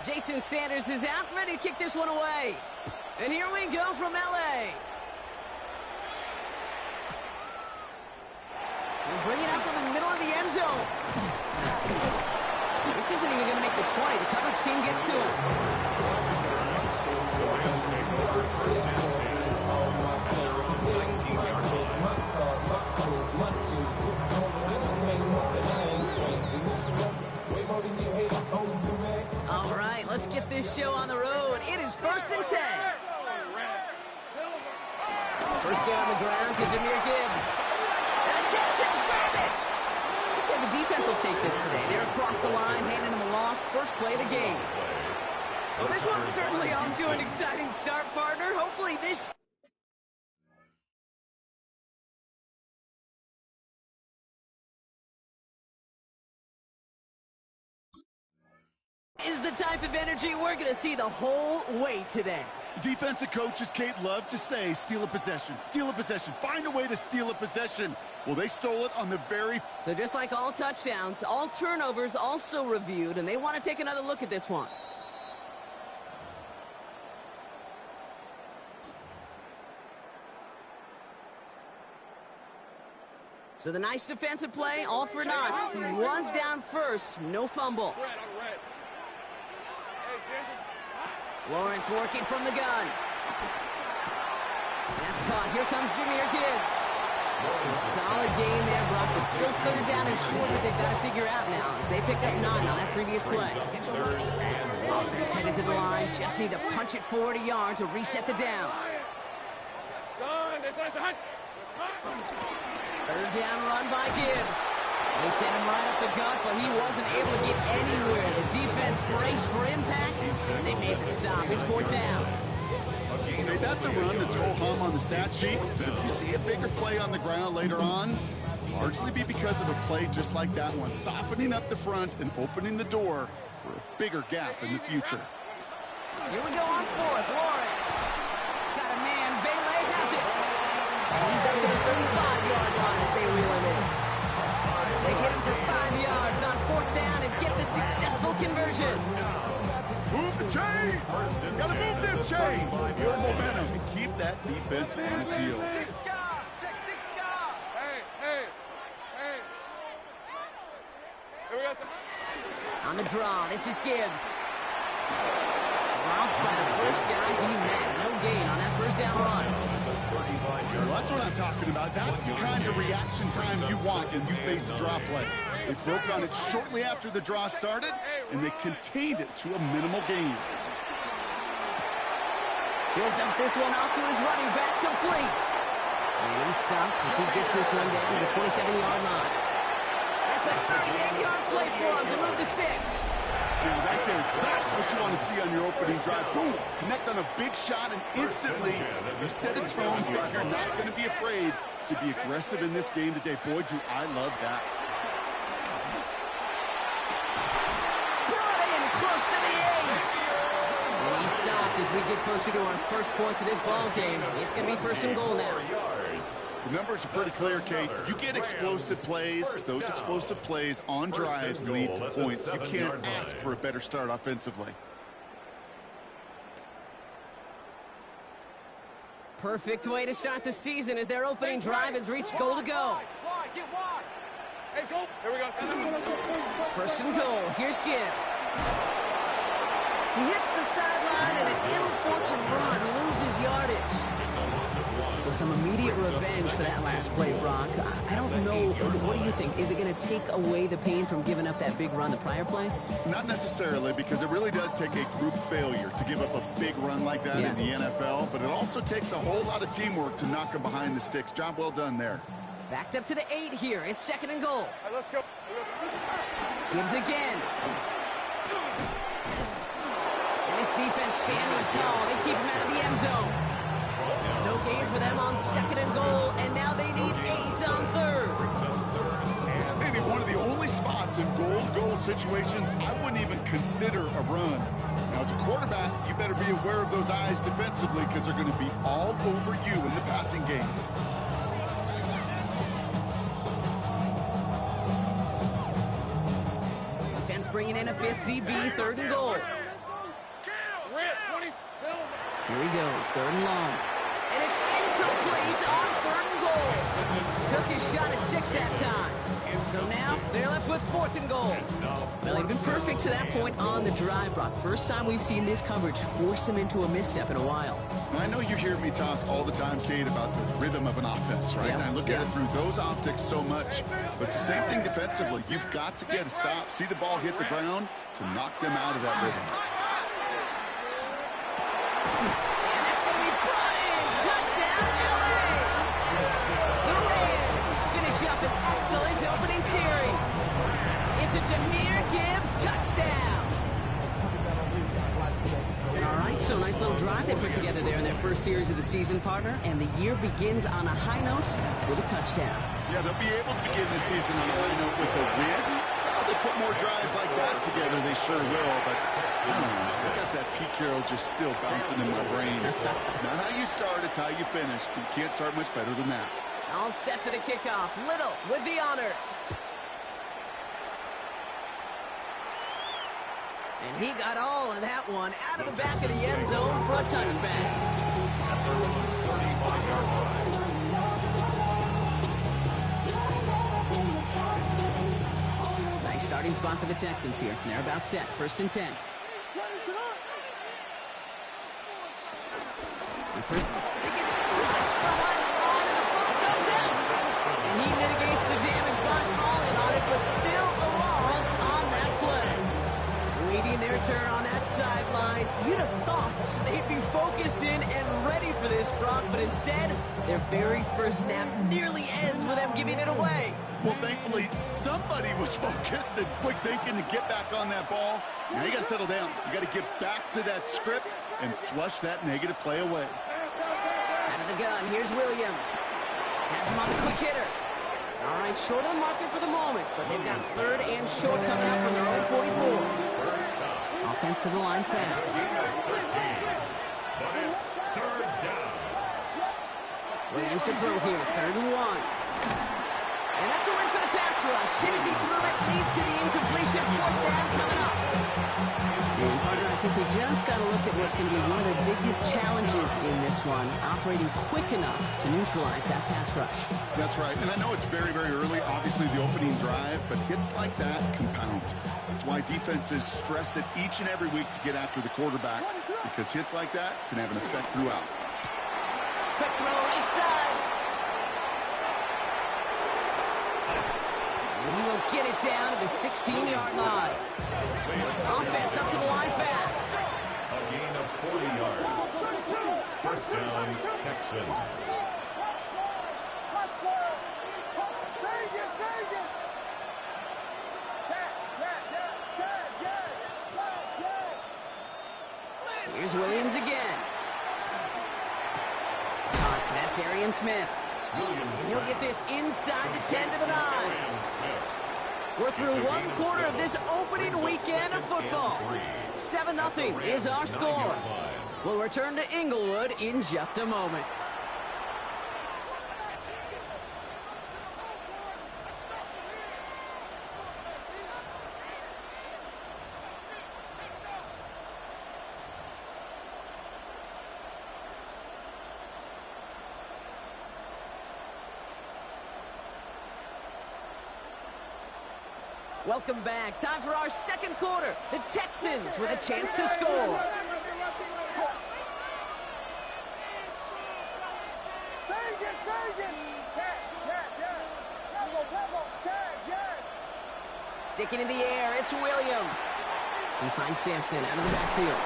Jason Sanders is out, ready to kick this one away. And here we go from LA. We'll bring it up from the middle of the end zone. This isn't even going to make the 20. The coverage team gets to it. All right, let's get this show on the road. It is 1st and 10. First game on the ground to Jahmyr Gibbs. And Texans grab it. Let's say the defense will take this today. They're across the line, handing them a loss. First play of the game. Well, this one's certainly off to an exciting start, partner. Hopefully this... is the type of energy we're going to see the whole way today. Defensive coaches, Kate, love to say, steal a possession, find a way to steal a possession. Well, they stole it on the very... So just like all touchdowns, all turnovers also reviewed, and they want to take another look at this one. So the nice defensive play, all for naught. He was down first, no fumble. Lawrence working from the gun. That's caught. Here comes Jahmyr Gibbs. So a solid gain there, Brock, but still 3rd down and short that they've got to figure out now as they picked up 9 on that previous play. Offense headed to the line. Just need to punch it 40 yards to reset the downs. 3rd down run by Gibbs. They sent him right up the gut, but he wasn't able to get anywhere. The defense braced for impact, and they made the stop. It's 4th down. Hey, that's a run that's ho-hum on the stat sheet. But if you see a bigger play on the ground later on, largely be because of a play just like that one, softening up the front and opening the door for a bigger gap in the future. Here we go on 4th. Lawrence. Got a man. Bailey has it. And he's up to the 35-yard line as they reel him in. They hit him for 5 yards on 4th down and get the successful conversion. Move the chain! Gotta move them chains! Build momentum and keep that defense on its heels. On the draw, this is Gibbs. Dropped by the first guy he met. No gain on that 1st down run. Well, that's what I'm talking about. That's the kind of reaction time you want when you face a draw play. They broke on it shortly after the draw started, and they contained it to a minimal gain. He'll dump this one off to his running back, complete. And he's stopped as he gets this one down to the 27-yard line. That's a 38-yard play for him to move the sticks. Right there, that's what you want to see on your opening drive. Boom! Connect on a big shot, and instantly you set a tone that you're not going to be afraid to be aggressive in this game today. Boy, do I love that. Brought in close to the 8. And he stopped as we get closer to our first points of this ball game. It's going to be 1st and goal now. The numbers are pretty clear, Kate. You get explosive plays. Those explosive plays on drives lead to points. You can't ask for a better start offensively. Perfect way to start the season as their opening drive has reached goal to go. Hey, go. Here we go. 1st and goal. Here's Gibbs. He hits the sideline and an ill-fortunate run loses yardage. So some immediate revenge for that last play, Brock. I don't know. What do you think? Is it going to take away the pain from giving up that big run the prior play? Not necessarily, because it really does take a group failure to give up a big run like that in the NFL, but it also takes a whole lot of teamwork to knock him behind the sticks. Job well done there. Backed up to the 8 here. It's 2nd and goal. Right, let's go. Gibbs again. And this defense standing tall. They keep him out of the end zone. No gain for them on 2nd and goal, and now they need 8 on 3rd. This may be one of the only spots in goal situations I wouldn't even consider a run. Now, as a quarterback, you better be aware of those eyes defensively because they're going to be all over you in the passing game. Defense bringing in a 5th DB, 3rd and goal. Here he goes, 3rd and long. And it's incomplete on 3rd and goal. Took his shot at 6 that time. So now they're left with 4th and goal. Well, he'd been perfect to that point on the drive, Brock. First time we've seen this coverage force him into a misstep in a while. Now, I know you hear me talk all the time, Kate, about the rhythm of an offense, right? And I look at it through those optics so much. But it's the same thing defensively. You've got to get a stop, see the ball hit the ground to knock them out of that rhythm. And that's going to be brought in. Touchdown, LA! The Rams finish up an excellent opening series. It's a Jahmyr Gibbs touchdown. All right, so nice little drive they put together there in their first series of the season, partner. And the year begins on a high note with a touchdown. Yeah, they'll be able to begin the season on a high note with a win. Well, they put more drives like that together, they sure will. But I got that peak hero just still bouncing in my brain. It's not how you start, it's how you finish. But you can't start much better than that. All set for the kickoff. Little with the honors. And he got all of that one out of the back of the end zone for a touchback. Nice starting spot for the Texans here. They're about set. 1st and 10. He gets crushed behind the line and the ball comes out. And he mitigates the damage by falling on it, but still a loss on that play. Waiting their turn on that sideline. You'd have thought they'd be focused in and ready for this, Brock, but instead, their very first snap nearly ends with them giving it away. Well, thankfully, somebody was focused and quick thinking to get back on that ball. Now you got to settle down. You got to get back to that script and flush that negative play away. Out of the gun, here's Williams. Has him on the quick hitter. All right, short of the market for the moment, but they've got 3rd and short coming up from their own 44. Offense to the line fast. Williams to throw here, 3rd and 1. And that's a win for the pass rush. Shinsey threw it, leads to the incompletion. 4th down coming up. And partner, I think we just got to look at what's going to be one of their biggest challenges in this one, operating quick enough to neutralize that pass rush. That's right, and I know it's very, very early, obviously the opening drive, but hits like that compound. That's why defenses stress it each and every week to get after the quarterback, because hits like that can have an effect throughout. Quick throw right side. And he will get it down to the 16-yard line. Offense up to the line fast. A gain of 40 yards. 1st down, Texans. Here's Williams again. So that's Arian Smith. And he'll get this inside the 10 to the 9. We're through one quarter of this opening weekend of football. 7-0 is our score. We'll return to Inglewood in just a moment. Welcome back. Time for our 2nd quarter. The Texans with a chance to score. Sticking in the air, it's Williams. He finds Sampson out of the backfield.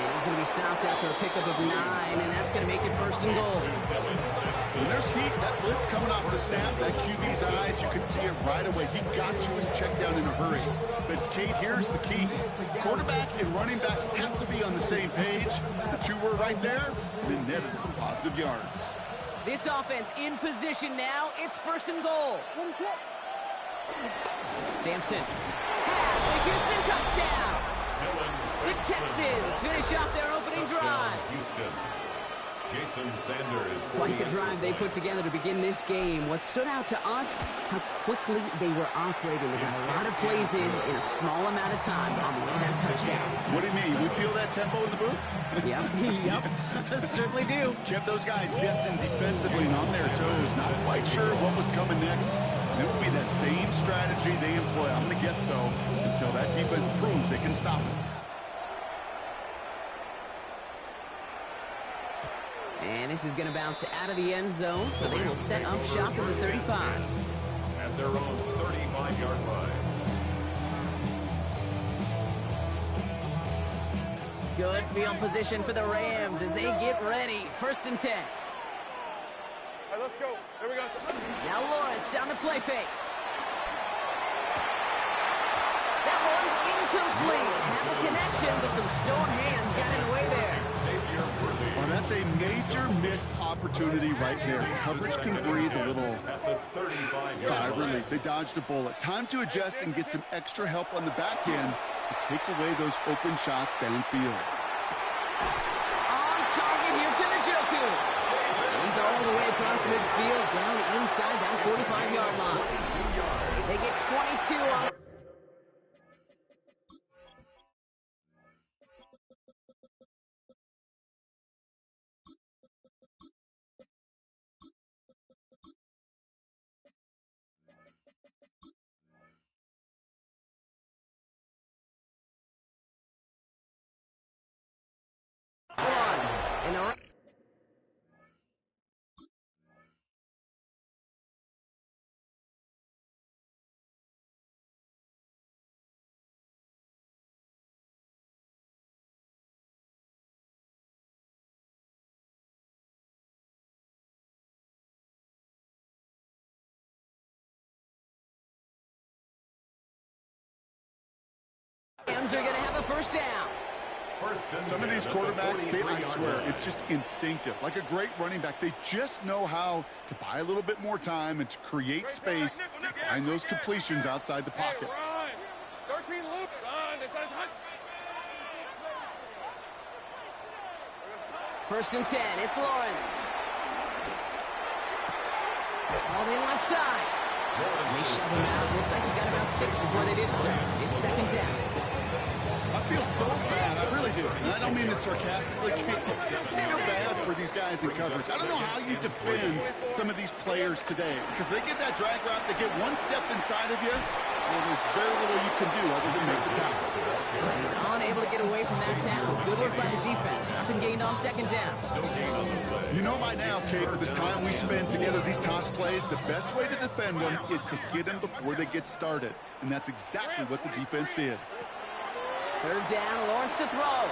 And he's going to be stopped after a pickup of 9, and that's going to make it 1st and goal. When there's heat, that blitz coming off the snap, that QB's eyes, you can see it right away. He got to his check down in a hurry. But, Kate, here's the key. Quarterback and running back have to be on the same page. The two were right there, and then netted some positive yards. This offense in position now. It's 1st and goal. Sampson has the Houston touchdown. The Texans finish off their opening drive. Quite the drive they put together to begin this game. What stood out to us, how quickly they were operating. They got a lot of plays in a small amount of time on the way to that touchdown. What do you mean? We feel that tempo in the booth? Yep, certainly do. Kept those guys guessing defensively and on their toes. Not quite sure what was coming next. It will be that same strategy they employ. I'm going to guess so until that defense proves they can stop it. And this is going to bounce out of the end zone, so they will set up shop at the 35. At their own 35-yard line. Good field position for the Rams as they get ready. 1st and 10. All right, let's go. Here we go. Now Lawrence on the play fake. That one's incomplete. Have a connection, but some stone hands got in the way there. Well, that's a major missed opportunity right there. Coverage can breathe a little sigh of relief. They dodged a bullet. Time to adjust and get some extra help on the back end to take away those open shots downfield. On target here to Njoku. He's all the way across midfield, down inside that 45-yard line. They get 22 on. Rams are going to have a 1st down. Some of these quarterbacks, Kate, I swear, it's just instinctive. Like a great running back, they just know how to buy a little bit more time and to create space to find those completions outside the pocket. 13 loop. First and 10, it's Lawrence. All the left side. They shove him out. Looks like he got about 6 before they did so. It's 2nd down. I feel so bad, I really do. And I don't mean this sarcastically. I feel bad for these guys in coverage. I don't know how you defend some of these players today, because they get that drag route, they get one step inside of you, well, there's very little you can do other than make the tackle. He's unable to get away from that tackle. Good work by the defense. Nothing gained on 2nd down. You know by now, Kate, with this time we spend together, these toss plays, the best way to defend them is to hit them before they get started. And that's exactly what the defense did. 3rd down, Lawrence to throw.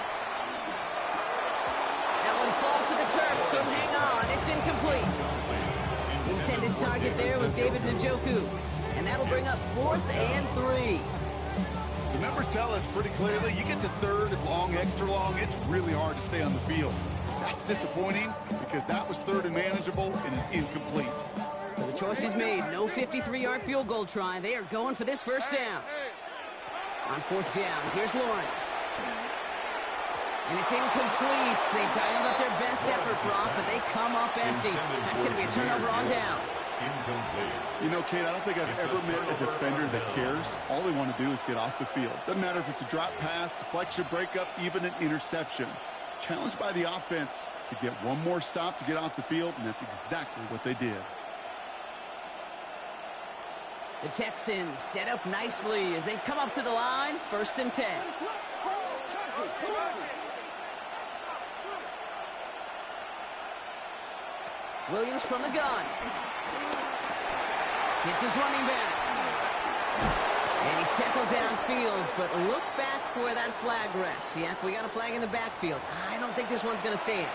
That one falls to the turf. Couldn't hang on. It's incomplete. Intended target there was David Njoku. And that'll bring up 4th and 3. The numbers tell us pretty clearly, you get to 3rd and long, extra long, it's really hard to stay on the field. That's disappointing because that was 3rd and manageable and an incomplete. So the choice is made. No 53-yard field goal try. They are going for this 1st down. On 4th down, here's Lawrence. And it's incomplete. They dialed up their best effort, Brock, but they come up empty. That's going to be a turnover on downs. You know, Kate, I don't think I've ever met a defender that cares. All they want to do is get off the field. Doesn't matter if it's a drop pass, deflection, breakup, even an interception. Challenged by the offense to get one more stop to get off the field, and that's exactly what they did. The Texans set up nicely as they come up to the line. 1st and 10. Williams from the gun. Hits his running back. And he's tackled downfield, but look back where that flag rests. Yeah, we got a flag in the backfield. I don't think this one's going to stand.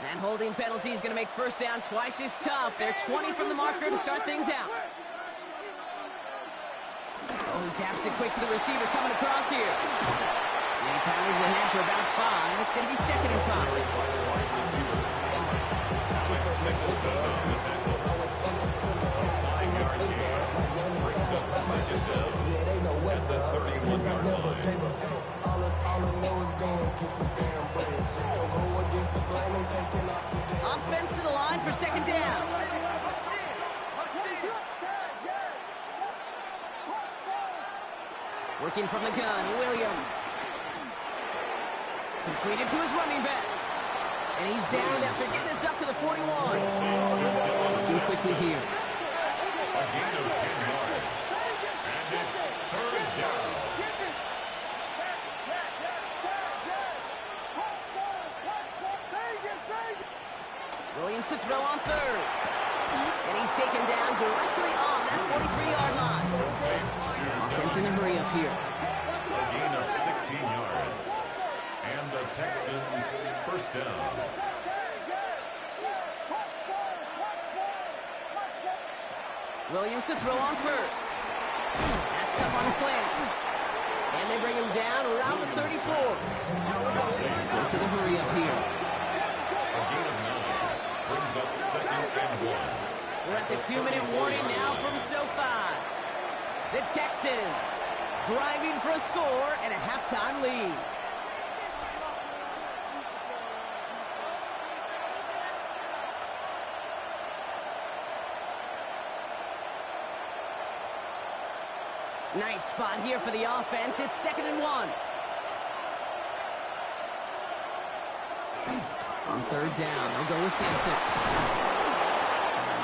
That holding penalty is going to make 1st down twice as tough. They're 20 from the marker to start things out. Oh, he taps it quick to the receiver coming across here. And he powers ahead for about 5. It's going to be 2nd and 5. Offense to the line for 2nd down. Working from the gun, Williams. Completed to his running back. And he's down after getting this up to the 41. Looking quickly here. A gain of 10 yards. And it's 3rd down. Williams to throw on 3rd. And he's taken down directly on that 43-yard line. Offense in a hurry up here. A gain of 16 yards. And the Texans 1st down. Williams to throw on 1st. That's come on a slant. And they bring him down around the 34. Goes to the hurry up here. A gain of 9. Brings up 2nd and 1. We're at the 2-minute warning now from SoFi. The Texans driving for a score and a halftime lead. Nice spot here for the offense. It's 2nd and 1. On 3rd down, they'll go with Sampson.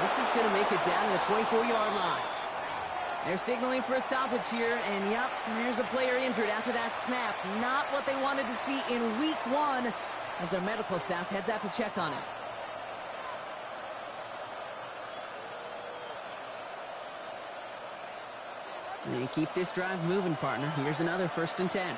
This is going to make it down to the 24-yard line. They're signaling for a stoppage here, and yep, there's a player injured after that snap. Not what they wanted to see in week 1 as their medical staff heads out to check on him. And keep this drive moving, partner. Here's another 1st and 10.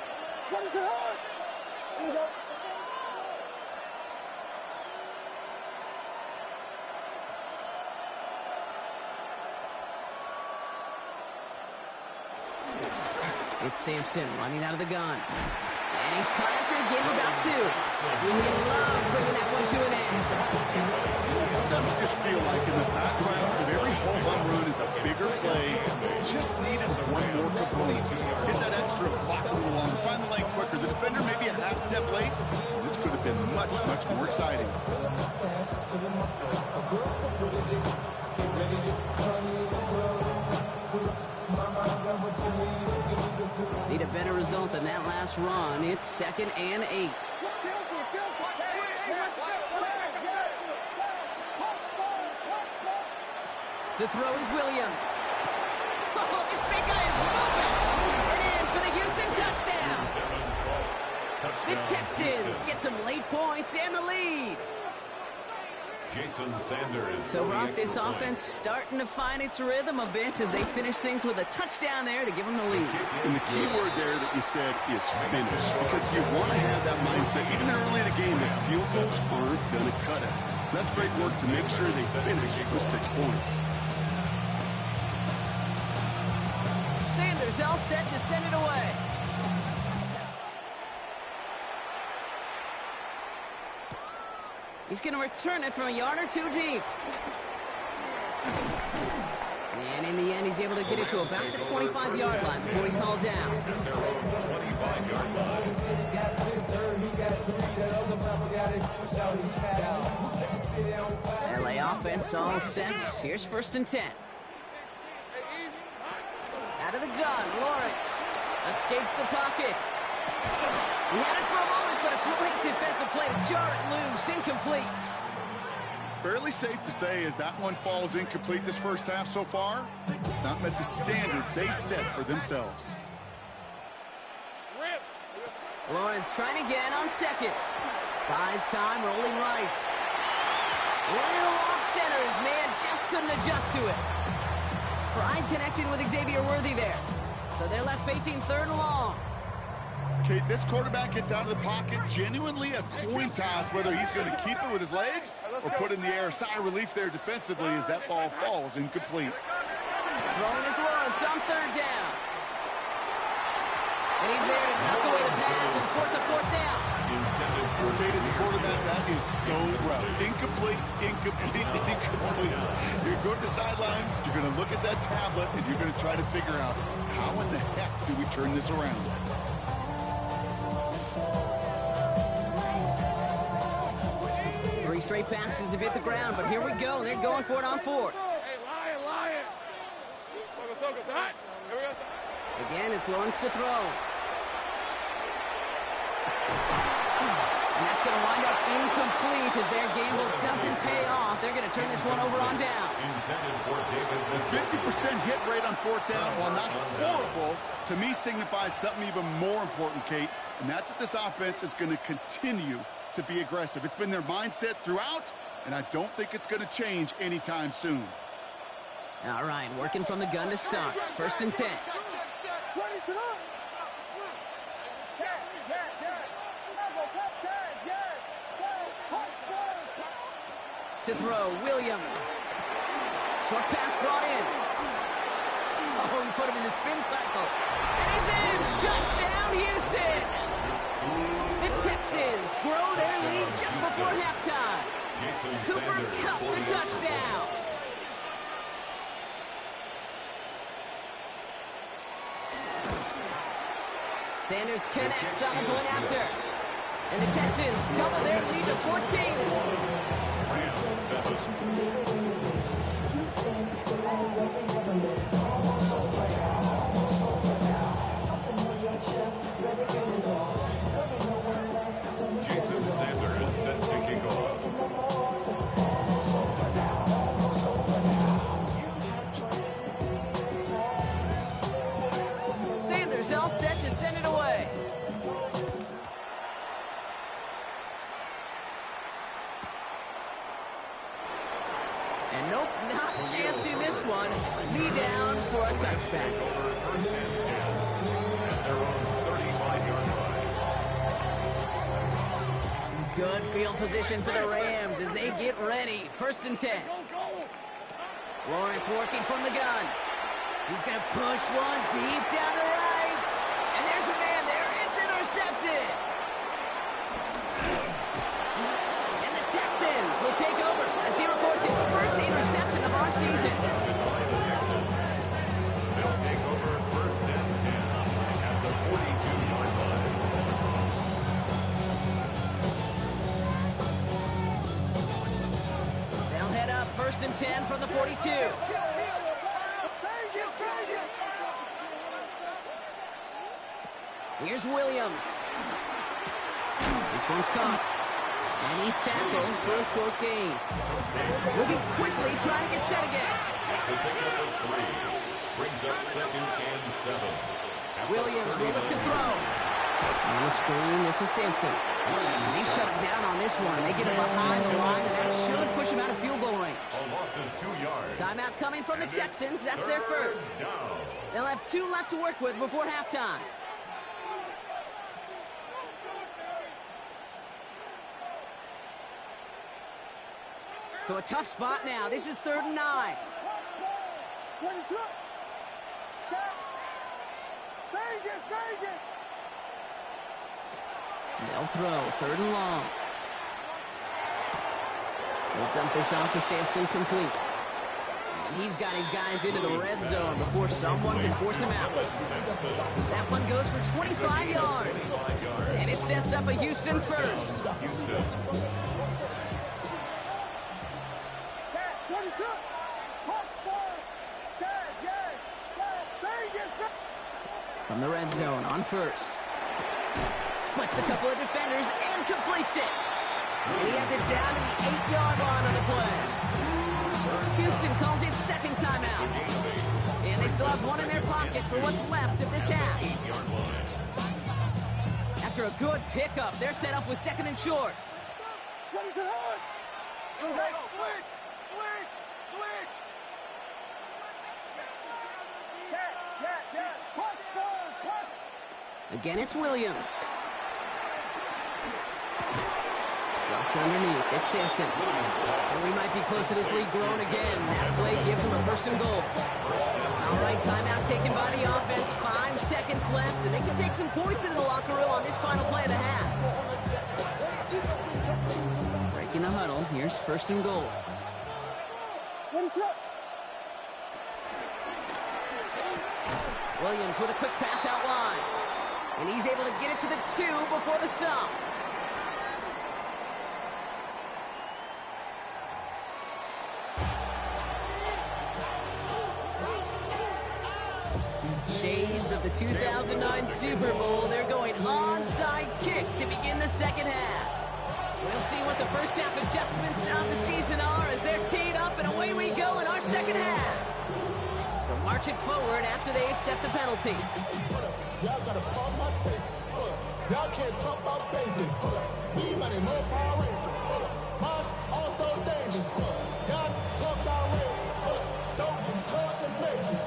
It's Sampson running out of the gun. And he's caught after a gain of about 2. Julian Love bringing that one to an end. Sometimes just feel like in the background that every home run is a bigger play. Just needed one more component. Get that extra block a little longer. Find the lane quicker. The defender maybe a half step late. This could have been much, much more exciting. Need a better result than that last run. It's 2nd and 8. To throw is Williams. Oh, this big guy is moving. And in for the Houston touchdown. The Texans get some late points and the lead. Jason Sanders. So, Rock, this offense starting to find its rhythm a bit as they finish things with a touchdown there to give them the lead. And the key word there that you said is finish, because you want to have that mindset, even early in the game, that field goals aren't going to cut it. So that's great work to make sure they finish with 6 points. Sanders all set to send it away. He's going to return it from a yard or 2 deep. And in the end, he's able to get it to about the 25-yard line before he's hauled down. 25-yard line. LA offense all set. Here's 1st and 10. Out of the gun, Lawrence escapes the pocket. He had it for a moment, but a great defensive play to jar it loose. Incomplete. Fairly safe to say as that one falls incomplete this first half so far, it's not met the standard they set for themselves. Lawrence trying again on 2nd. Buys time, rolling right. Little off center, his man just couldn't adjust to it. Pryde connecting with Xavier Worthy there. So they're left facing 3rd and long. Kate, this quarterback gets out of the pocket, genuinely a coin toss whether he's going to keep it with his legs or put in the air. Sigh of relief there defensively as that ball falls incomplete. Throwing is Lawrence on 3rd down. And he's there to knock away the pass and force a fourth down. Okay, as a quarterback, that is so rough. Incomplete, incomplete, incomplete. You're going to the sidelines, you're going to look at that tablet, and you're going to try to figure out how in the heck do we turn this around. Three straight passes have hit the ground, but here we go. They're going for it on fourth. Hey, lion. Soga's hot. Here we go. Again, it's Lawrence to throw. And that's going to wind up incomplete as their gamble doesn't pay off. They're going to turn this one over on downs. 50% hit rate on fourth down, while not horrible, to me signifies something even more important, Kate, and that's that this offense is going to continue to be aggressive. It's been their mindset throughout, and I don't think it's going to change anytime soon. All right, working from the gun to Sox. 1st and 10. To throw, Williams. Short pass brought in. Oh, he put him in the spin cycle. And he's in! Touchdown, Houston! The Texans grow their lead just before halftime. Cooper Kupp the touchdown. Sanders connects on the point after. And the Texans double their lead to 14. Jason Sanders is set to kick off. Sanders all set to send it away. And nope, not chancing this one. Knee down for a touchback. Good field position for the Rams as they get ready. 1st and 10. Lawrence working from the gun. He's going to push one deep down the right. And there's a man there. It's intercepted. And the Texans will take over as he records his first interception of our season. They'll take over 1st and 10 at the 42-yard line. They'll head up 1st and 10 from the 42. Here's Williams. This one's caught. And he's tackled for a short gain. Moving quickly, trying to get set again. That's a pickup of 3. Brings up 2nd and 7. Williams will look to throw. On the screen, this is Sampson. They shut him down on this one. They get him behind the line, and that should push him out of field goal range. A loss of 2 yards. Timeout coming from the Texans. That's their first. They'll have 2 left to work with before halftime. So a tough spot now. This is 3rd and 9. They'll throw. 3rd and long. They'll dump this off to Sampson, complete. And he's got his guys into the red zone before someone can force him out. That one goes for 25 yards. And it sets up a Houston first. From the red zone on 1st. Splits a couple of defenders and completes it. And he has it down to the 8-yard line on the play. Houston calls it 2nd timeout. And they still have one in their pocket for what's left of this half. After a good pickup, they're set up with 2nd and short. Again, it's Williams. Drop Looked underneath. It's Sampson. And we might be close to this lead growing again. That play gives him a first and goal. All right, timeout taken by the offense. 5 seconds left, and they can take some points into the locker room on this final play of the half. Breaking the huddle. Here's first and goal. Williams with a quick pass out wide. And he's able to get it to the 2 before the stop. Shades of the 2009 Super Bowl. They're going onside kick to begin the second half. We'll see what the first half adjustments of the season are as they're teed up, and away we go in our second half. So march it forward after they accept the penalty. Y'all gotta call my taste. Y'all can't talk about basic. Anybody more power? Mine's also dangerous. Y'all talk about race. Don't enjoy the matches.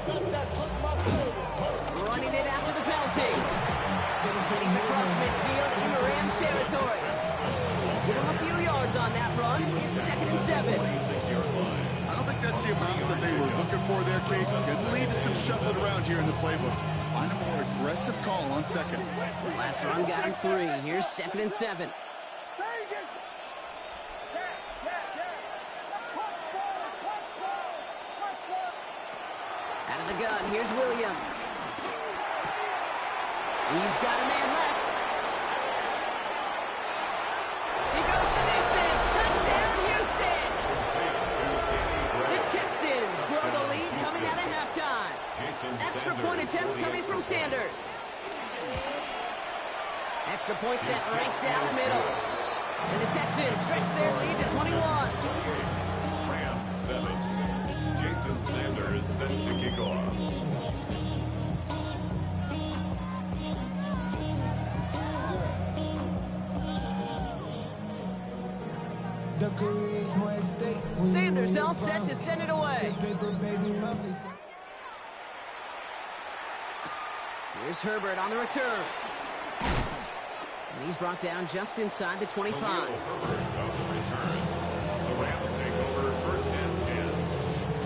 That took my favorite. Running it after the penalty. And he's across midfield in the Rams territory. Give him a few yards on that run. It's 2nd and 7. I don't think that's the amount that they were looking for there, Kate. Could lead to some shuffling around here in the playbook. Find a more aggressive call on second. Last run got him 3. Here's 2nd and 7. Out of the gun, here's Williams. He's got a man left. He goes the distance. Touchdown, Houston. The Texans grow the lead coming out of halftime. Extra point attempt coming from Sanders. Extra point set right down the middle. And the Texans stretch their lead to 21. Rams 7. Jason Sanders set to kick off. Sanders all set to send it away. Here's Herbert on the return. And he's brought down just inside the 25. Herbert on the return. The Rams take over 1st and 10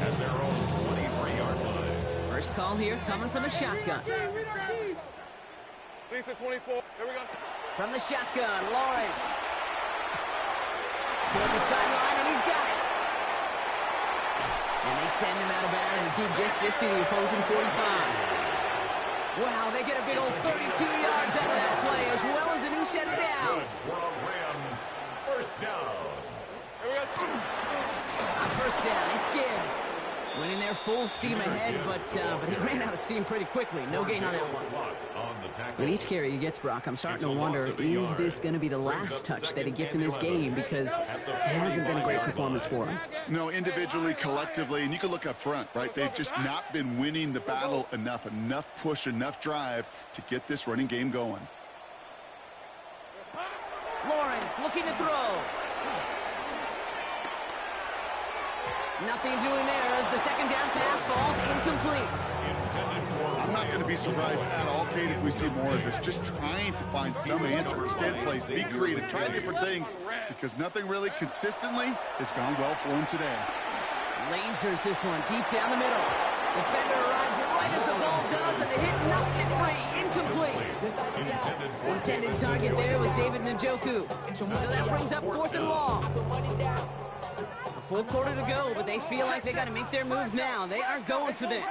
at their own 23-yard line. First call here coming from the shotgun. Lisa 24. Here we go. From the shotgun, Lawrence. To the sideline, and he's got it. And they send him out of bounds as he gets this to the opposing 45. Wow, they get a big old 32 yards out of that play, as well as a new set of downs. Rams, 1st down. Here we go. On 1st down, it's Gibbs. Went in there full steam ahead, but he ran out of steam pretty quickly. No gain on that one. With each carry he gets, Brock, I'm starting to wonder, is this going to be the last touch that he gets in this game? Because it hasn't been a great performance for him. No, individually, collectively, and you can look up front, right? They've just not been winning the battle enough push, enough drive to get this running game going. Lawrence looking to throw. Nothing doing there as the second down pass falls incomplete. I'm not going to be surprised at all, Kate, if we see more of this. Just trying to find some answer, extend plays, be creative, try different things, because nothing really consistently has gone well for him today. Lasers this one deep down the middle. Defender arrives right as the ball does, and the hit knocks it free. Incomplete. Intended target there was David Njoku. So that brings up 4th and long. A full quarter to go, but they feel like they got to make their move now. They are going for this.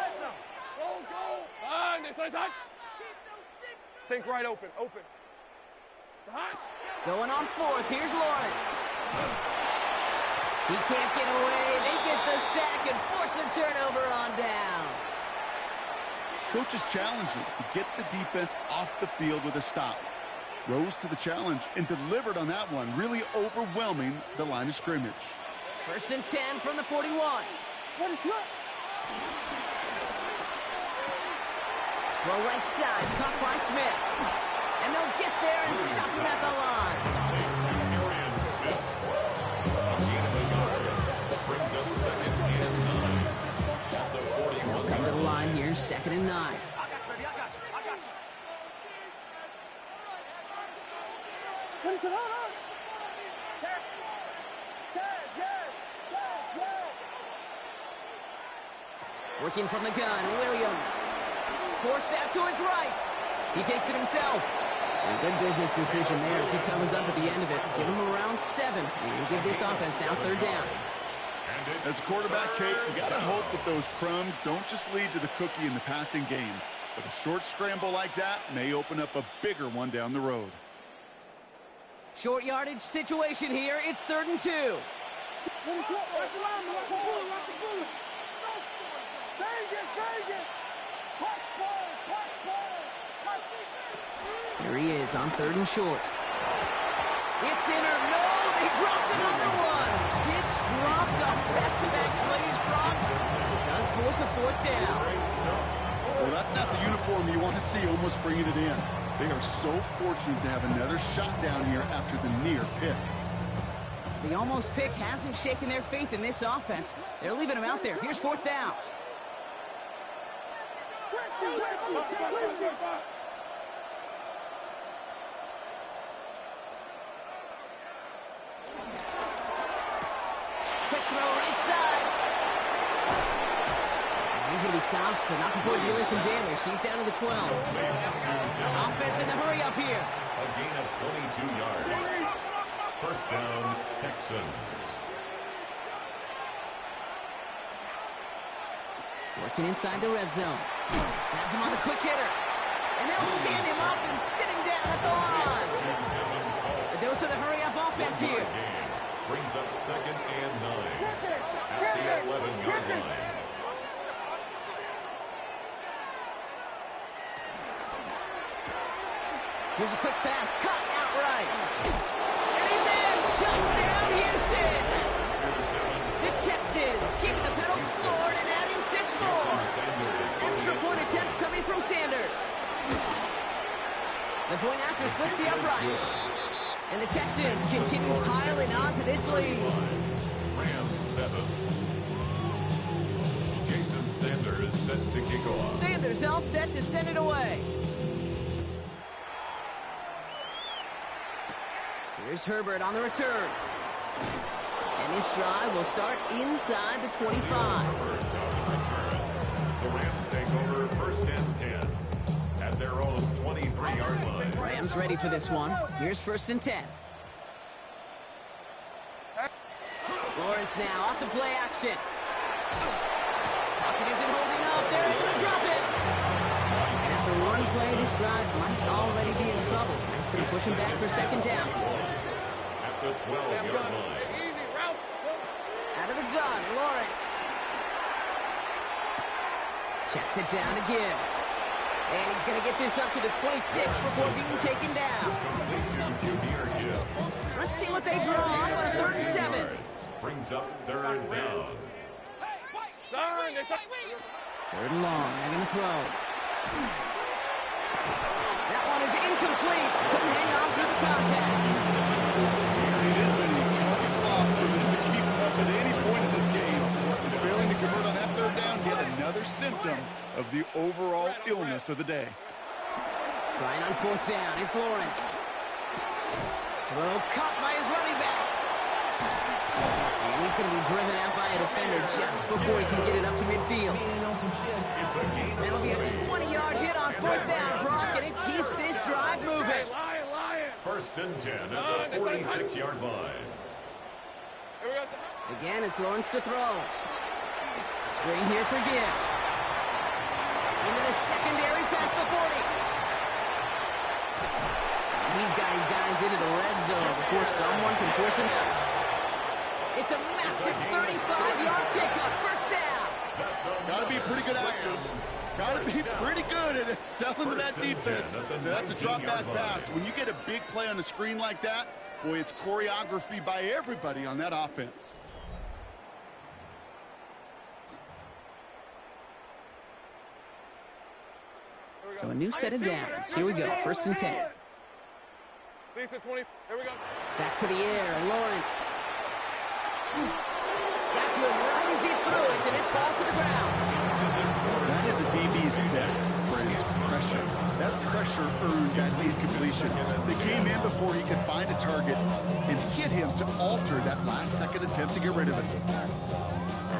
Think right open. Going on 4th, here's Lawrence. He can't get away. They get the sack and force a turnover on downs. Coach is challenging to get the defense off the field with a stop. Rose to the challenge and delivered on that one, really overwhelming the line of scrimmage. 1st and 10 from the 41. Throw right side, caught by Smith. And they'll get there and stop him at the line. They'll come to the line here, 2nd and 9. Working from the gun, Williams. Forced out to his right. He takes it himself. And good business decision there as he covers up at the end of it. Give him around 7 and give this offense now 3rd down. As a quarterback, Kate, you got to hope that those crumbs don't just lead to the cookie in the passing game. But a short scramble like that may open up a bigger one down the road. Short yardage situation here. It's 3rd and 2. Here he is on 3rd and short. It's in or no, they dropped another one. It's dropped on back-to-back plays, Brock. It does force a 4th down. Well, that's not the uniform you want to see almost bringing it in. They are so fortunate to have another shot down here after the near pick. The almost pick hasn't shaken their faith in this offense. They're leaving him out there. Here's 4th down. Quick throw right side. He's going to be stopped, but not before dealing some damage. He's down to the 12. Offense in the hurry up here. A gain of 22 yards. 1st down, Texans. Working inside the red zone. Has him on the quick hitter. And they'll stand him up and sit him down at the line. A dose of the hurry-up offense here. Brings up 2nd and 9 at the 11-yard line. Here's a quick pass, cut outright. And he's in! Touchdown, Houston! The Texans keeping the pedal forward and adding 6 more. Extra point attempt coming from Sanders. The point after splits the uprights. And the Texans continue piling onto this lead. Rams 7. Jason Sanders set to kick off. Sanders all set to send it away. Here's Herbert on the return. And this drive will start inside the 25. The Rams take over 1st and 10 at their own 23-yard line. Rams ready for this one. Here's 1st and 10. Lawrence now off the play action. Pocket isn't holding up. They're able to drop it. And after one play, this drive might already be in trouble. That's going to push him back for 2nd down. At the 12-yard line. Out of the gun, Lawrence. Checks it down to Gibbs. And he's going to get this up to the 26 before being taken down. Let's see what they draw on a 3rd and 7. Brings up 3rd down. 3rd and long, they're going to throw. That one is incomplete. Couldn't hang on through the contact. It has been a tough slog for them to keep up at any point in this game. And failing to convert on that 3rd down, yet another symptom of the overall illness of the day. Trying on 4th down, it's Lawrence. Throw caught by his running back. And he's going to be driven out by a defender just before he can get it up to midfield. That'll be a 20-yard hit on 4th down, Brock, and it keeps this drive moving. 1st and 10 at the 46-yard line. Again, it's Lawrence to throw. Screen here for Gibbs. Into the secondary past the 40. He's got his guys into the red zone before someone can force him out. It's a massive 35-yard pickup, 1st down. Got to be a pretty good actor. Got to be pretty good at selling to that defense. That's a drop-back pass. When you get a big play on the screen like that, boy, it's choreography by everybody on that offense. So a new set of downs. Here we go, 1st and 10. Back to the air, Lawrence. Got to him right as he threw it, and it falls to the ground. That is a DB's best friend, pressure. That pressure earned that incompletion. They came in before he could find a target and hit him to alter that last-second attempt to get rid of it.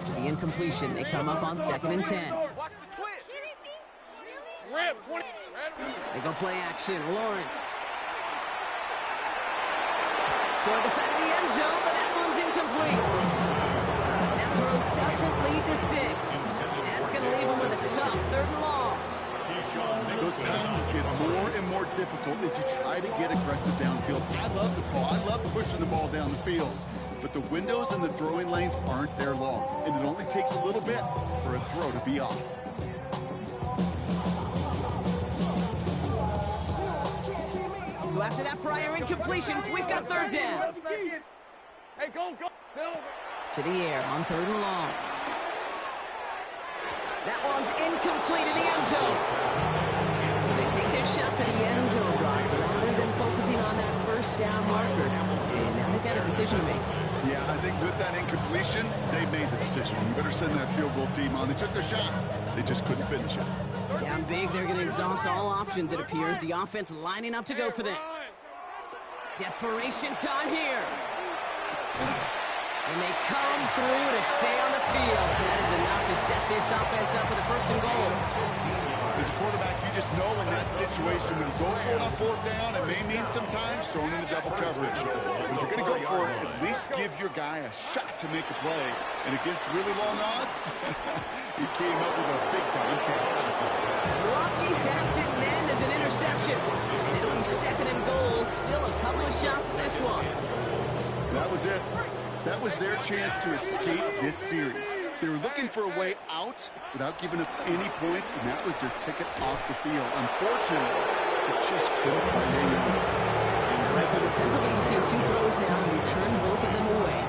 After the incompletion, they come up on 2nd and 10. They go play action. Lawrence. Toward the side of the end zone, but that one's incomplete. That throw doesn't lead to 6. That's going to leave him with a tough 3rd and long. Those passes get more and more difficult as you try to get aggressive downfield. I love the ball. I love pushing the ball down the field. But the windows and the throwing lanes aren't there long, and it only takes a little bit for a throw to be off. So after that prior incompletion, we've got 3rd down. Hey, go. To the air on 3rd and long. That one's incomplete in the end zone. So they take their shot for the end zone block rather than focusing on that 1st down marker. And now they've got a decision to make. Yeah, I think with that incompletion, they made the decision. You better send that field goal team on. They took their shot. They just couldn't finish it. Down big, they're going to exhaust all options, it appears. The offense lining up to go for this. Desperation time here. And they come through to stay on the field. That is enough to set this offense up with a 1st and goal. As a quarterback, you just know in that situation, when you go for it on 4th down, it may mean sometimes throwing in the double coverage. But if you're going to go for it, at least give your guy a shot to make a play. And against really long odds, he came up with a big-time catch. Lucky that didn't end as an interception. And it'll be 2nd and goal. Still a couple of shots to this one. That was it. That was their chance to escape this series. They were looking for a way out without giving up any points, and that was their ticket off the field. Unfortunately, it just couldn't find any points. All right, so defensively, you've seen 2 throws now, and you turn both of them away.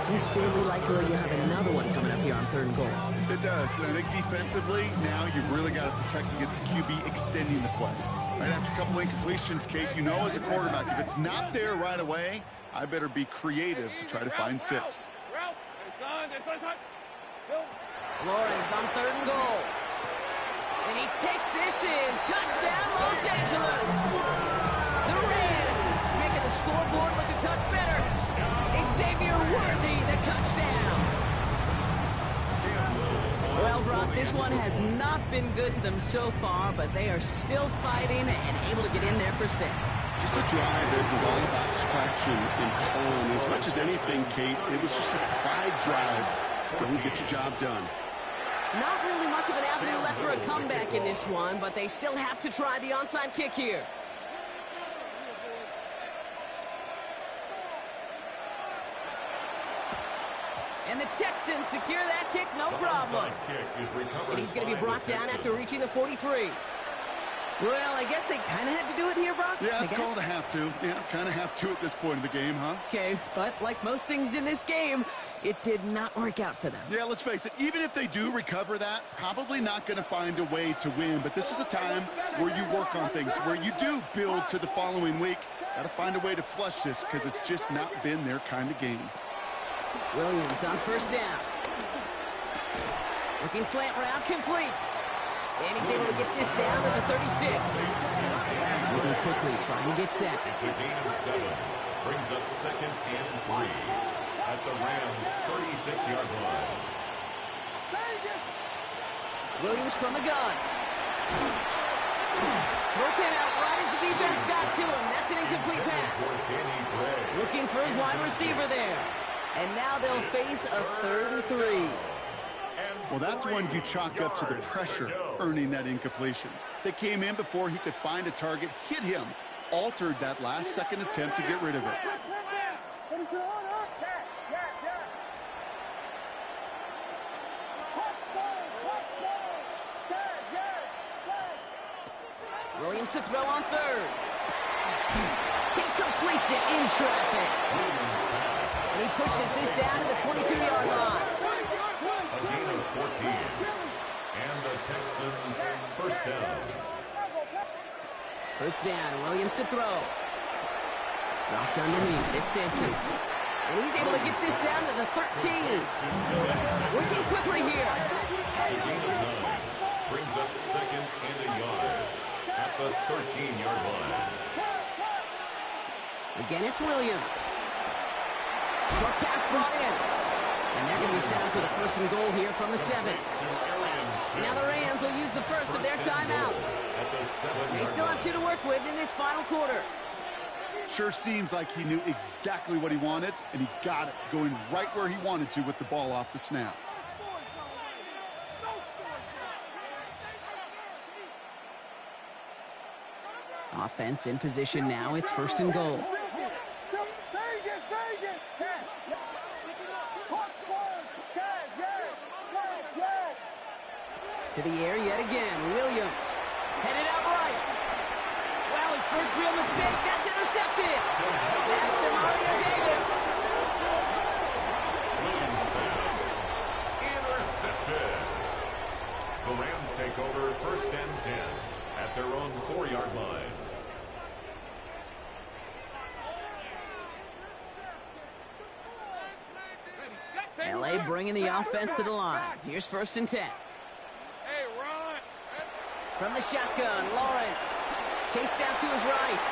It seems fairly likely you have another one coming up here on 3rd and goal. It does, and I think defensively, now you've really got to protect against the QB extending the play. Right after a couple incompletions, Kate, you know as a quarterback, if it's not there right away, I better be creative to try to find 6. Lawrence on 3rd and goal. And he takes this in. Touchdown, Los Angeles. The Rams making the scoreboard look a touch better. Xavier Worthy, the touchdown. Well, Brock, this one has not been good to them so far, but they are still fighting and able to get in there for 6. Just a drive that was all about scratching and pulling. As much as anything, Kate, it was just a pride drive to go and get your job done. Not really much of an avenue left for a comeback in this one, but they still have to try the onside kick here. And the Texans secure that kick, no problem. And he's going to be brought down after reaching the 43. Well, I guess they kind of had to do it here, Brock. Yeah, it's called a have to. Yeah, kind of have to at this point in the game, huh? Okay, but like most things in this game, it did not work out for them. Yeah, let's face it, even if they do recover that, probably not going to find a way to win. But this is a time where you work on things, where you do build to the following week. Got to find a way to flush this because it's just not been their kind of game. Williams on 1st down. Looking slant route complete. And he's able to get this down to the 36. Moving quickly, trying to get set. It's a gain of 7. Brings up 2nd and 3 at the Rams' 36-yard line. Williams from the gun. Throw came out right as the defense got to him. That's an incomplete pass. Looking for his wide receiver there. And now they'll face a 3rd and 3. Well, that's when you chalk up to the pressure earning that incompletion. They came in before he could find a target, hit him, altered that last-second attempt to get rid of it. Williams to throw on 3rd. He completes it in traffic. And he pushes this down to the 22-yard line. A gain of 14. And the Texans 1st down. 1st down, Williams to throw. Dropped underneath, it's Simpson. And he's able to get this down to the 13. Working quickly here. It's a gain of 9. Brings up 2nd and a yard at the 13-yard line. Again, it's Williams. Short pass brought in. And they're going to be set up with a first and goal here from the 7. Now the Rams will use the first of their timeouts. They still have 2 to work with in this final quarter. Sure seems like he knew exactly what he wanted, and he got it, going right where he wanted to with the ball off the snap. Offense in position now. It's first and goal. To the air yet again. Williams headed out right. Wow, his first real mistake. That's intercepted. That's DeMario Davis. Williams pass. Intercepted. The Rams take over first and 10 at their own 4-yard line. LA bringing the offense to the line. Here's first and 10. Hey, run. From the shotgun, Lawrence. Chased out to his right.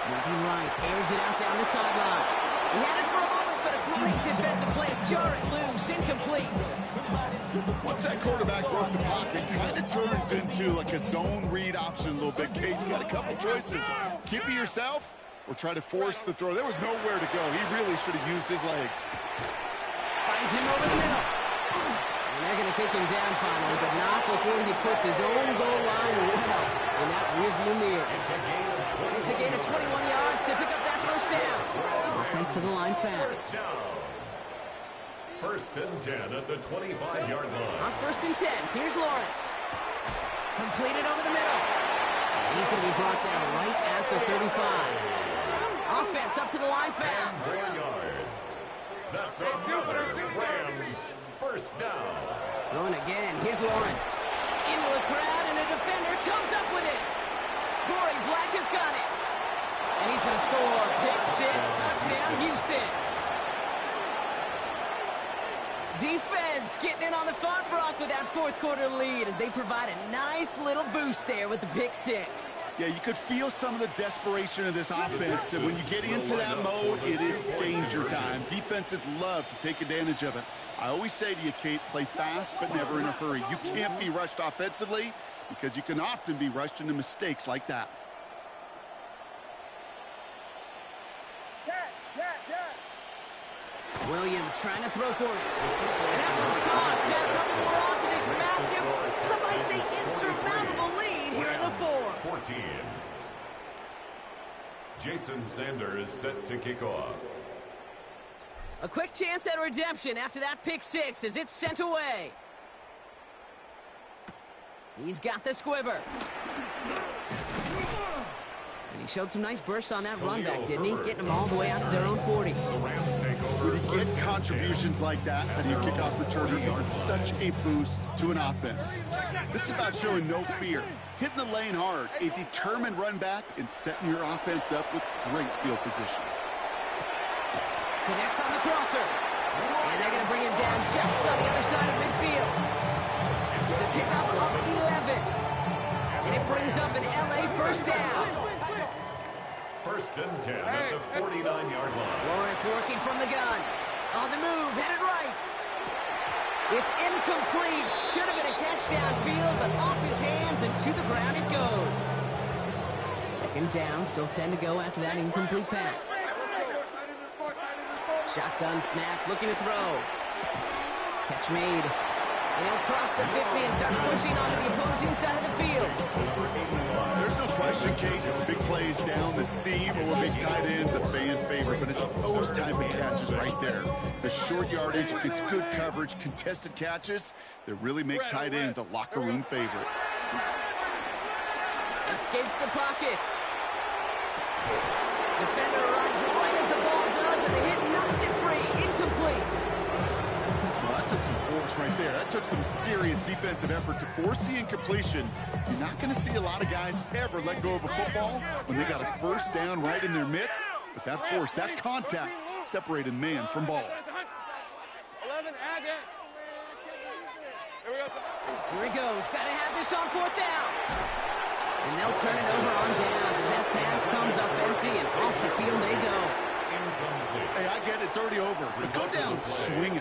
Moving right, airs it out down the sideline. He had it for a moment, but a great defensive play to jar it loose, incomplete. Once that quarterback broke the pocket, kind of turns into like a zone read option a little bit. Kate, you got a couple choices. Keep it yourself or try to force the throw. There was nowhere to go. He really should have used his legs. Finds him over the middle. And they're going to take him down finally, but not before he puts his own goal line well in that rearview mirror. It's a gain of 21 yards to pick up that first down. Offense to the line fast. First and 10 at the 25-yard line. On first and 10, here's Lawrence. Completed over the middle. And he's going to be brought down right at the 35. Offense up to the line fast. 4 yards. That's another Rams first down. Going again. Here's Lawrence. Into a crowd, and a defender comes up with it. Corey Black has got it. And he's going to score. Pick 6, touchdown, Houston. Defense getting in on the fun, Brock, with that fourth quarter lead as they provide a nice little boost there with the pick 6. Yeah, you could feel some of the desperation of this offense, and when you get into that mode, it is danger time. Defenses love to take advantage of it. I always say to you, Kate, play fast but never in a hurry. You can't be rushed offensively because you can often be rushed into mistakes like that. Williams trying to throw for it. And that one's caught. That number 4 on to this massive, some might say insurmountable lead here in the 4. 14. Jason Sanders set to kick off. A quick chance at redemption after that pick 6 as it's sent away. He's got the squibber. And he showed some nice bursts on that run back, didn't he? Getting them all the way out to their own 40. When you get contributions like that out of your kickoff returner, it is such a boost to an offense. This is about showing no fear, hitting the lane hard, a determined run back, and setting your offense up with great field position. Connects on the crosser. And they're going to bring him down just on the other side of midfield. It's a pickup of 11. And it brings up an LA first down. First and 10 at the 49-yard line. Lawrence working from the gun. On the move, headed right. It's incomplete. Should have been a catch downfield, but off his hands and to the ground it goes. Second down, still 10 to go after that incomplete pass. Shotgun snap, looking to throw. Catch made. And he'll cross the 50 and start pushing onto the opposing side of the field. There's no question, Kate, big plays down the seam or big tight ends a fan favorite, but it's those type of catches right there. The short yardage, it's good coverage, contested catches that really make tight ends a locker room favorite. Escapes the pocket. Defender arrives right as the ball does, and the hit knocks it free. Incomplete. Well, that took some force right there. That took some serious defensive effort to force the incompletion. You're not going to see a lot of guys ever let go of a football when they got a first down right in their midst. But that force, that contact, separated man from ball. 11, add it. Here we go. Here he goes. Got to have this on 4th down. And they'll turn it over on downs as that pass comes up empty and off the field they go. Incomplete. Hey, I get it. It's already over. But go down swinging.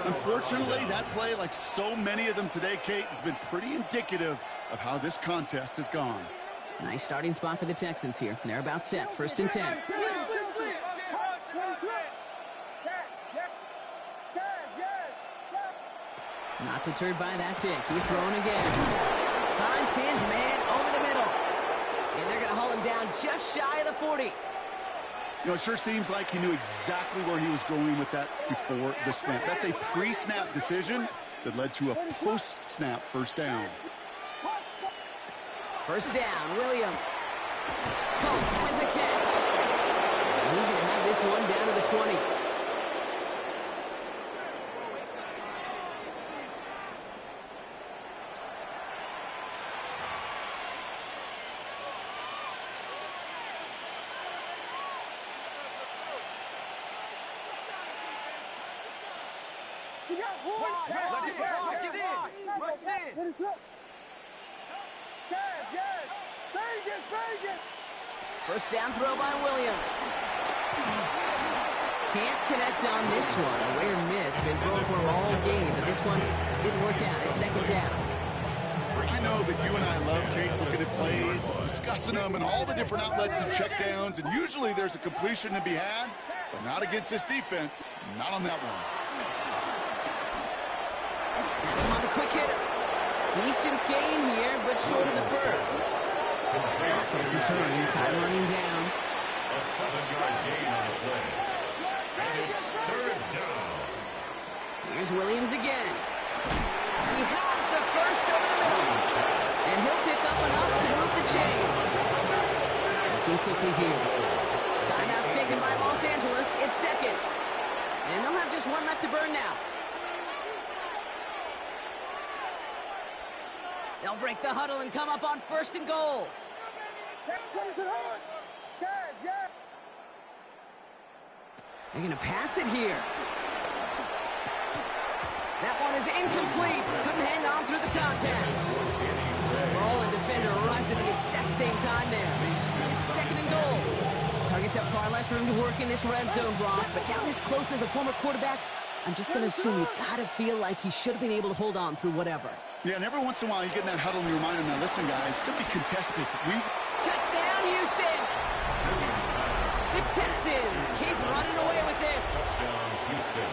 Unfortunately, that play, like so many of them today, Kate, has been pretty indicative of how this contest has gone. Nice starting spot for the Texans here. They're about set. 1st and 10. Not deterred by that pick. He's throwing again. Finds his man over the middle. And they're going to haul him down just shy of the 40. You know, it sure seems like he knew exactly where he was going with that before the snap. That's a pre-snap decision that led to a post-snap first down. First down, Williams. Cope with the catch. And he's going to have this one down to the 20. First down throw by Williams. Can't connect on this one. A rare miss. Been thrown for him all game, but this one didn't work out. It's 2nd down. I know that you and I love, Kate, looking at plays, discussing them, and all the different outlets and checkdowns, and usually there's a completion to be had, but not against this defense. Not on that one. That's him on the quick hitter. Decent gain here, but short of the first. Offense is hurrying, time running down. A 7-yard gain on the play. And it's 3rd down. Here's Williams again. He has the first over the middle. And he'll pick up enough to move the chains. Looking quickly here. Timeout taken by Los Angeles. It's 2nd. And they'll have just one left to burn now. They'll break the huddle and come up on 1st and goal. They're going to pass it here. That one is incomplete. Couldn't hang on through the contact. Ball and defender arrived at the exact same time there. It's 2nd and goal. Targets have far less room to work in this red zone, Brock. But down this close as a former quarterback, I'm just going to assume you got to feel like he should have been able to hold on through whatever. Yeah, and every once in a while you get in that huddle and you remind him, now listen, guys, it's going to be contested. Touchdown, Houston! The Texans keep running away with this. Touchdown, Houston.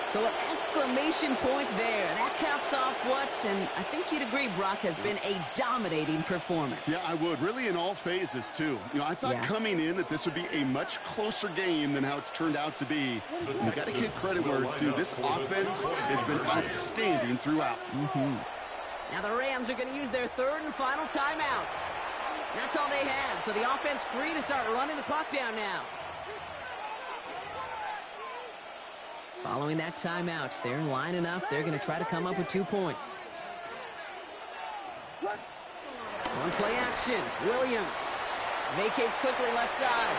So an exclamation point there. That caps off what, and I think you'd agree, Brock, has been a dominating performance. Yeah, I would. Really in all phases, too. You know, I thought coming in that this would be a much closer game than how it's turned out to be. You got to give credit where it's due. This offense has been outstanding throughout. Now the Rams are going to use their 3rd and final timeout. That's all they had, so the offense free to start running the clock down now. Following that timeout, they're lining up. They're going to try to come up with 2 points. One play action. Williams vacates quickly left side.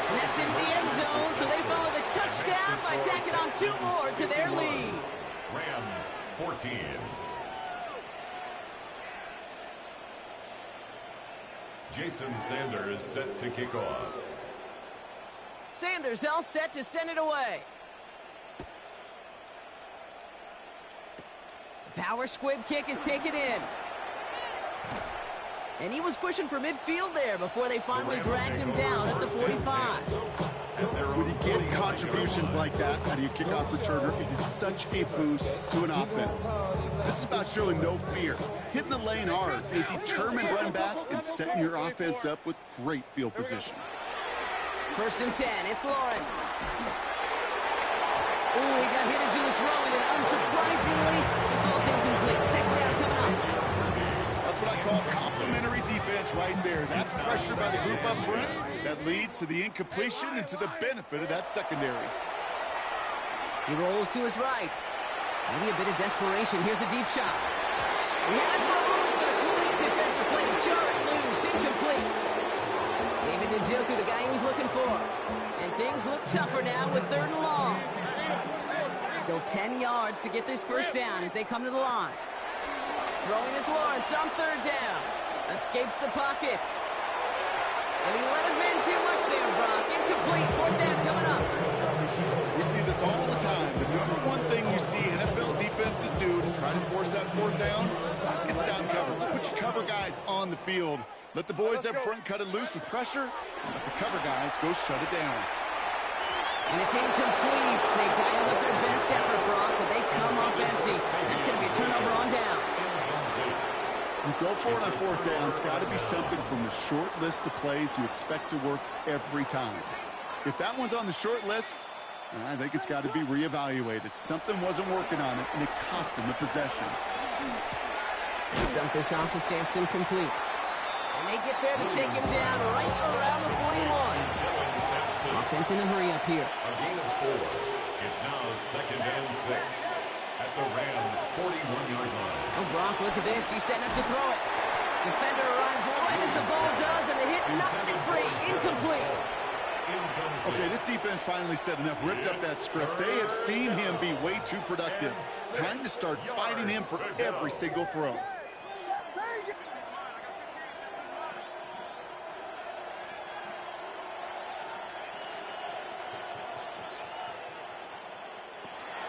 And that's into the end zone, so they follow the touchdown by tacking on 2 more to their lead. Rams 14. Jason Sanders set to kick off. Sanders all set to send it away. Power squib kick is taken in. And he was pushing for midfield there before they finally dragged him down at the 45. When you get contributions like that out of your kickoff returner, it is such a boost to an offense. This is about showing no fear, hitting the lane hard, a determined run back, and setting your offense up with great field position. 1st and 10, it's Lawrence. Ooh, he got hit as he was throwing, and unsurprisingly, he falls incomplete. 2nd down coming up. That's what I call complimentary defense right there. That's pressure by the group up front that leads to the incompletion and to the benefit of that secondary. He rolls to his right. Maybe a bit of desperation. Here's a deep shot. He had it for a moment, but a great defensive play to jar it loose. Incomplete. David Njoku, the guy he was looking for. And things look tougher now with 3rd and long. Still 10 yards to get this first down as they come to the line. Throwing is Lawrence on 3rd down. Escapes the pocket. And he let his man too much there, Brock. Incomplete. Fourth down coming up. We see this all the time. The number one thing you see NFL defenses do to try to force that fourth down, it's down coverage. Put your cover guys on the field. Let the boys up front cut it loose with pressure, and let the cover guys go shut it down. And it's incomplete. They dialed up their best effort, Brock, but they come up empty. That's going to be a turnover on downs. You go for it on fourth down. It's got to be something from the short list of plays you expect to work every time. If that one's on the short list, I think it's got to be reevaluated. Something wasn't working on it, and it cost them a possession. Dump this off to Sampson, complete. And they get there to take him down right around the 41. Offense in a hurry up here. A gain of 4. It's now 2nd and 6 at the Rams' 41-yard line. Oh, Brock, look at this. He's setting up to throw it. Defender arrives right as the ball does, and the hit knocks it free. Incomplete. Okay, this defense finally said enough, ripped up that script. They have seen him be way too productive. Time to start fighting him for every single throw.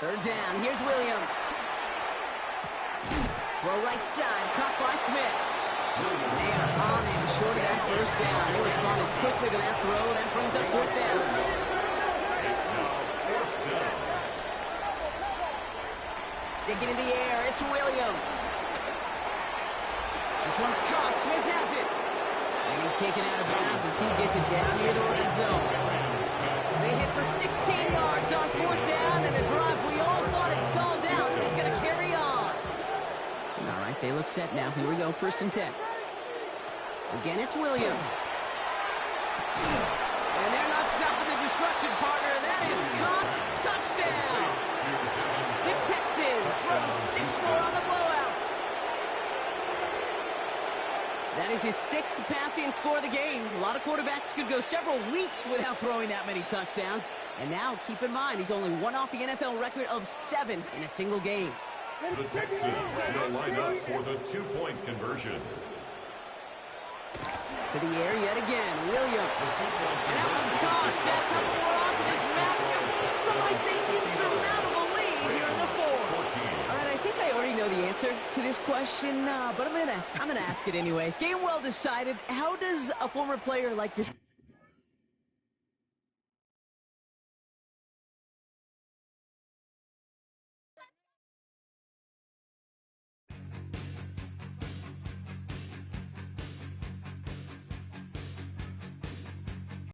Third down, here's Williams. Throw right side, caught by Smith. They are on him, short of that first down. They responded quickly to that throw. That brings up fourth down. It's now 4th down. Sticking in the air, it's Williams. This one's caught, Smith has it. And he's taken out of bounds as he gets it down near the red zone. They hit for 16 yards on fourth down, and a drive we all thought it stalled out is going to carry on. All right, they look set now. Here we go, 1st and 10. Again, it's Williams. And they're not stopping the destruction, partner. That is caught. Touchdown. The Texans throwing 6-4 on the blowout. That is his 6th passing score of the game. A lot of quarterbacks could go several weeks without throwing that many touchdowns. And now, keep in mind, he's only one off the NFL record of 7 in a single game. The Texans will line up for the 2-point conversion. To the air yet again, Williams. And that one's gone. Setting up more onto this massive, some might say insurmountable lead here in the 4th. All right, I think I already know the answer to this question, but I'm gonna ask it anyway. Game well decided. How does a former player like yourself